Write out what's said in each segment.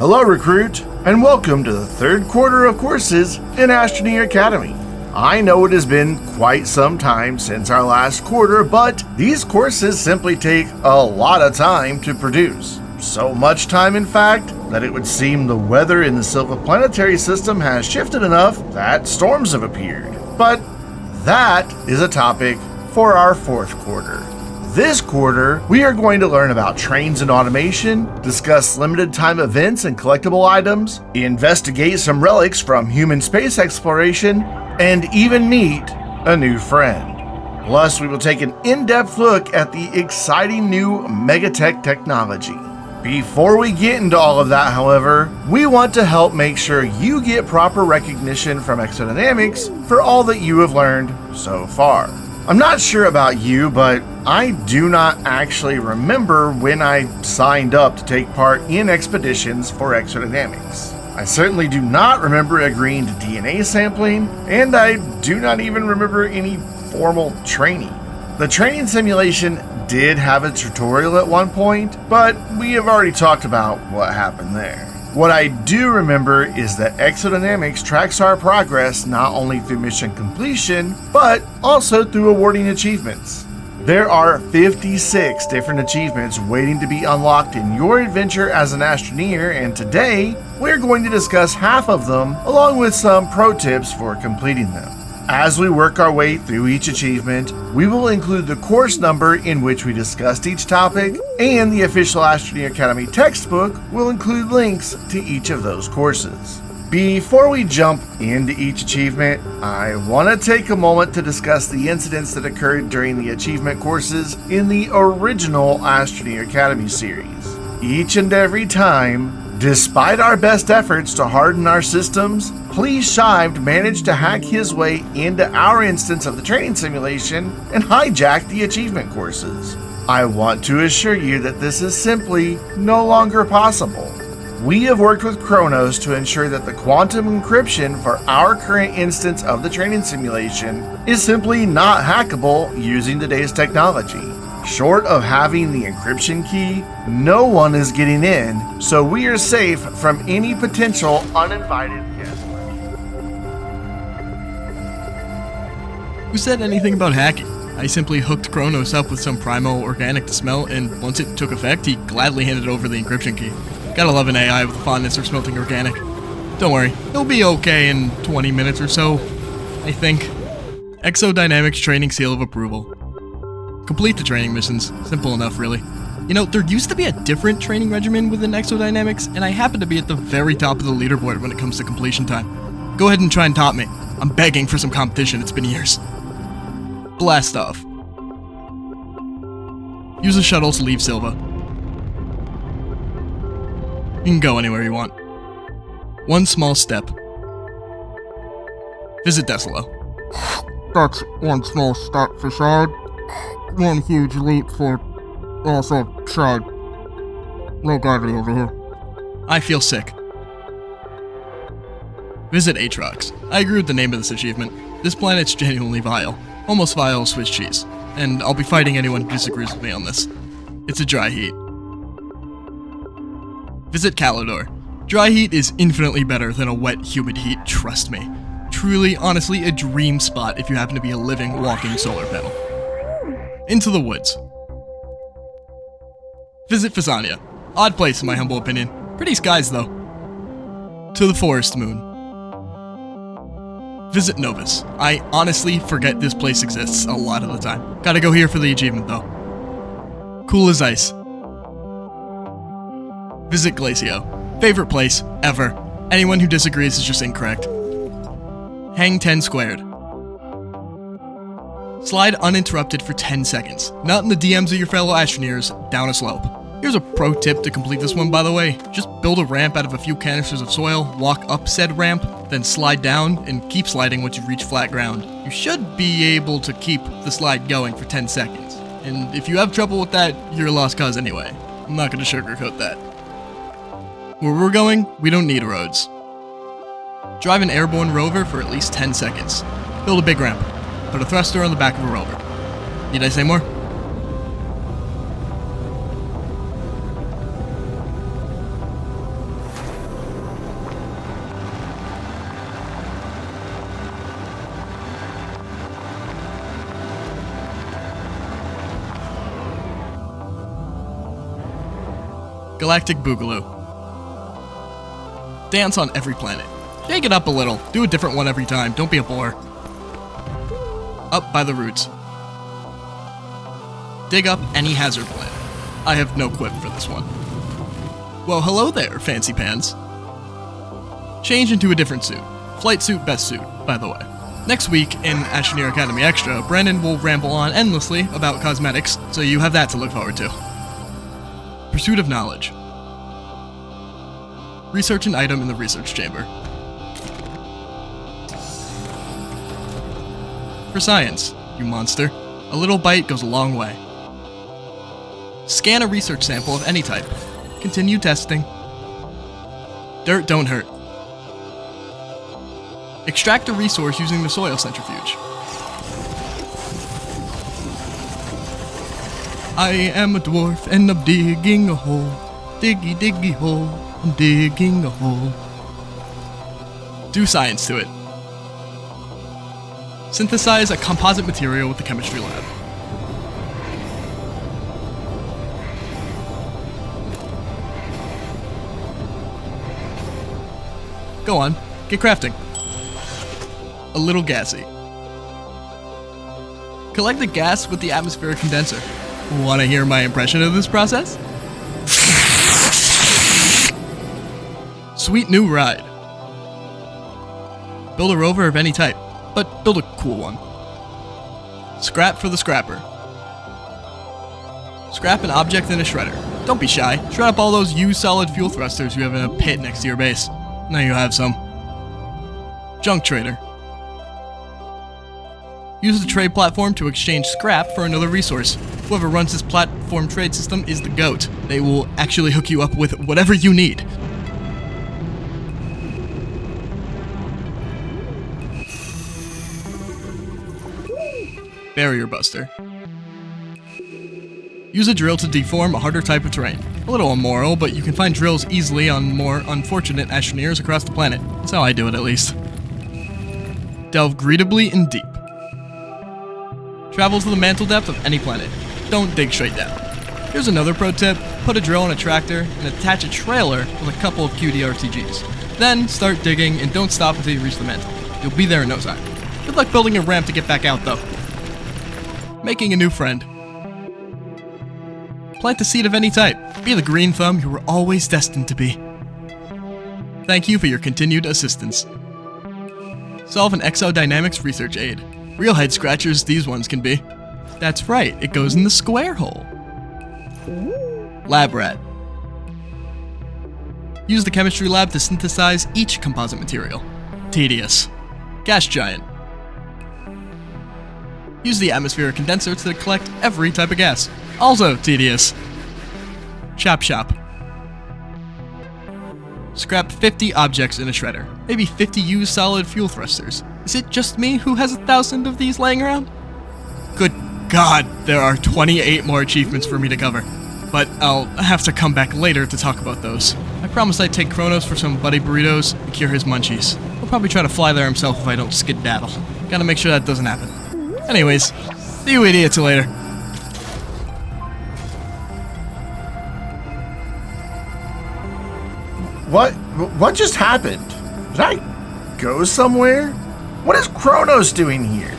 Hello, recruit, and welcome to the third quarter of courses in Astroneer Academy. I know it has been quite some time since our last quarter, but these courses simply take a lot of time to produce. So much time, in fact, that it would seem the weather in the Silva planetary system has shifted enough that storms have appeared. But that is a topic for our fourth quarter. This quarter, we are going to learn about trains and automation, discuss limited time events and collectible items, investigate some relics from human space exploration, and even meet a new friend. Plus, we will take an in-depth look at the exciting new megatech technology. Before we get into all of that, however, we want to help make sure you get proper recognition from Exodynamics for all that you have learned so far. I'm not sure about you, but I do not actually remember when I signed up to take part in expeditions for Exodynamics. I certainly do not remember agreeing to DNA sampling, and I do not even remember any formal training. The training simulation did have a tutorial at one point, but we have already talked about what happened there. What I do remember is that Exodynamics tracks our progress not only through mission completion, but also through awarding achievements. There are 56 different achievements waiting to be unlocked in your adventure as an Astroneer, and today, we're going to discuss half of them along with some pro tips for completing them. As we work our way through each achievement, we will include the course number in which we discussed each topic, and the official Astroneer Academy textbook will include links to each of those courses. Before we jump into each achievement, I want to take a moment to discuss the incidents that occurred during the achievement courses in the original Astroneer Academy series. Each and every time, despite our best efforts to harden our systems, pleasedshibe managed to hack his way into our instance of the training simulation and hijack the achievement courses. I want to assure you that this is simply no longer possible. We have worked with Kronos to ensure that the quantum encryption for our current instance of the training simulation is simply not hackable using today's technology. Short of having the encryption key, no one is getting in, so we are safe from any potential uninvited guests. Who said anything about hacking? I simply hooked Kronos up with some primal organic to smelt, and once it took effect, he gladly handed over the encryption key. Gotta love an AI with a fondness for smelting organic. Don't worry, it'll be okay in 20 minutes or so, I think. Exodynamics Training Seal of Approval. Complete the training missions. Simple enough, really. You know, there used to be a different training regimen within Exodynamics, and I happen to be at the very top of the leaderboard when it comes to completion time. Go ahead and try and top me. I'm begging for some competition, it's been years. Blast off. Use the shuttle to leave Silva. You can go anywhere you want. One small step. Visit Desolo. That's one small step for Shibe. One huge leap for also Shibe. Low gravity over here. I feel sick. Visit Atrox. I agree with the name of this achievement. This planet's genuinely vile. Almost vile Swiss cheese. And I'll be fighting anyone who disagrees with me on this. It's a dry heat. Visit Calidor. Dry heat is infinitely better than a wet, humid heat, trust me. Truly, honestly, a dream spot if you happen to be a living, walking solar panel. Into the woods. Visit Phasania. Odd place in my humble opinion. Pretty skies though. To the forest moon. Visit Novus. I honestly forget this place exists a lot of the time. Gotta go here for the achievement though. Cool as ice. Visit Glacio. Favorite place, ever. Anyone who disagrees is just incorrect. Hang 10 squared. Slide uninterrupted for 10 seconds. Not in the DMs of your fellow Astroneers, down a slope. Here's a pro tip to complete this one, by the way. Just build a ramp out of a few canisters of soil, walk up said ramp, then slide down, and keep sliding once you reach flat ground. You should be able to keep the slide going for 10 seconds. And if you have trouble with that, you're a lost cause anyway. I'm not going to sugarcoat that. Where we're going, we don't need roads. Drive an airborne rover for at least 10 seconds. Build a big ramp. Put a thruster on the back of a rover. Need I say more? Galactic Boogaloo. Dance on every planet. Shake it up a little. Do a different one every time. Don't be a bore. Up by the roots. Dig up any hazard planet. I have no quip for this one. Well, hello there, fancy pants. Change into a different suit. Flight suit, best suit, by the way. Next week in Astroneer Academy Extra, Brandon will ramble on endlessly about cosmetics, so you have that to look forward to. Pursuit of knowledge. Research an item in the research chamber. For science, you monster, a little bite goes a long way. Scan a research sample of any type. Continue testing. Dirt don't hurt. Extract a resource using the soil centrifuge. I am a dwarf and I'm digging a hole. Diggy diggy hole, I'm digging a hole. Do science to it. Synthesize a composite material with the chemistry lab. Go on, get crafting. A Little Gassy. Collect the gas with the atmospheric condenser. Want to hear my impression of this process? Sweet new ride. Build a rover of any type, but build a cool one. Scrap for the scrapper. Scrap an object in a shredder. Don't be shy. Shred up all those used solid fuel thrusters you have in a pit next to your base. Now you have some. Junk trader. Use the trade platform to exchange scrap for another resource. Whoever runs this platform trade system is the GOAT. They will actually hook you up with whatever you need. Barrier buster. Use a drill to deform a harder type of terrain. A little immoral, but you can find drills easily on more unfortunate astroneers across the planet. That's how I do it, at least. Delve greedily and deep. Travel to the mantle depth of any planet. Don't dig straight down. Here's another pro tip. Put a drill in a tractor and attach a trailer with a couple of QDRTGs. Then start digging and don't stop until you reach the mantle. You'll be there in no time. Good luck building a ramp to get back out, though. Making a new friend. Plant a seed of any type. Be the green thumb you were always destined to be. Thank you for your continued assistance. Solve an exodynamics research aid. Real head scratchers these ones can be. That's right, it goes in the square hole. Lab rat. Use the chemistry lab to synthesize each composite material. Tedious. Gas giant. Use the atmospheric condenser to collect every type of gas. Also tedious. Chop shop. Scrap 50 objects in a shredder. Maybe 50 used solid fuel thrusters. Is it just me who has 1,000 of these laying around? Good God, there are 28 more achievements for me to cover. But I'll have to come back later to talk about those. I promised I'd take Kronos for some buddy burritos and cure his munchies. He'll probably try to fly there himself if I don't skedaddle. Gotta make sure that doesn't happen. Anyways, see you idiots later. What just happened? Did I go somewhere? What is Kronos doing here?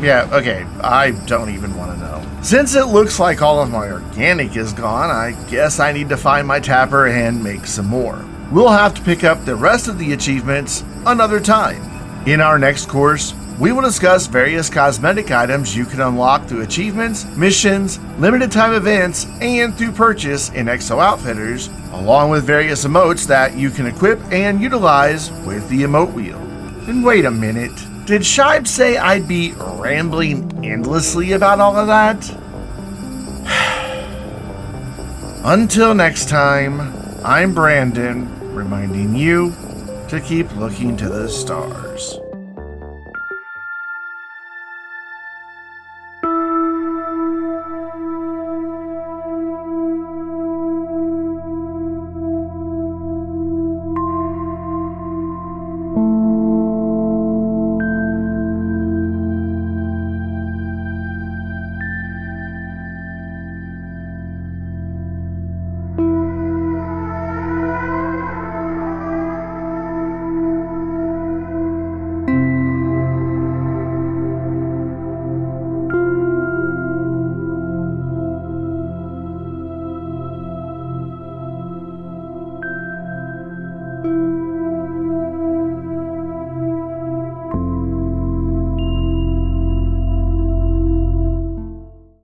Yeah, okay, I don't even want to know. Since it looks like all of my organic is gone, I guess I need to find my tapper and make some more. We'll have to pick up the rest of the achievements another time. In our next course, we will discuss various cosmetic items you can unlock through achievements, missions, limited time events, and through purchase in Exo Outfitters, along with various emotes that you can equip and utilize with the emote wheel. And wait a minute, did Shibe say I'd be rambling endlessly about all of that? Until next time, I'm Brandon, reminding you to keep looking to the stars.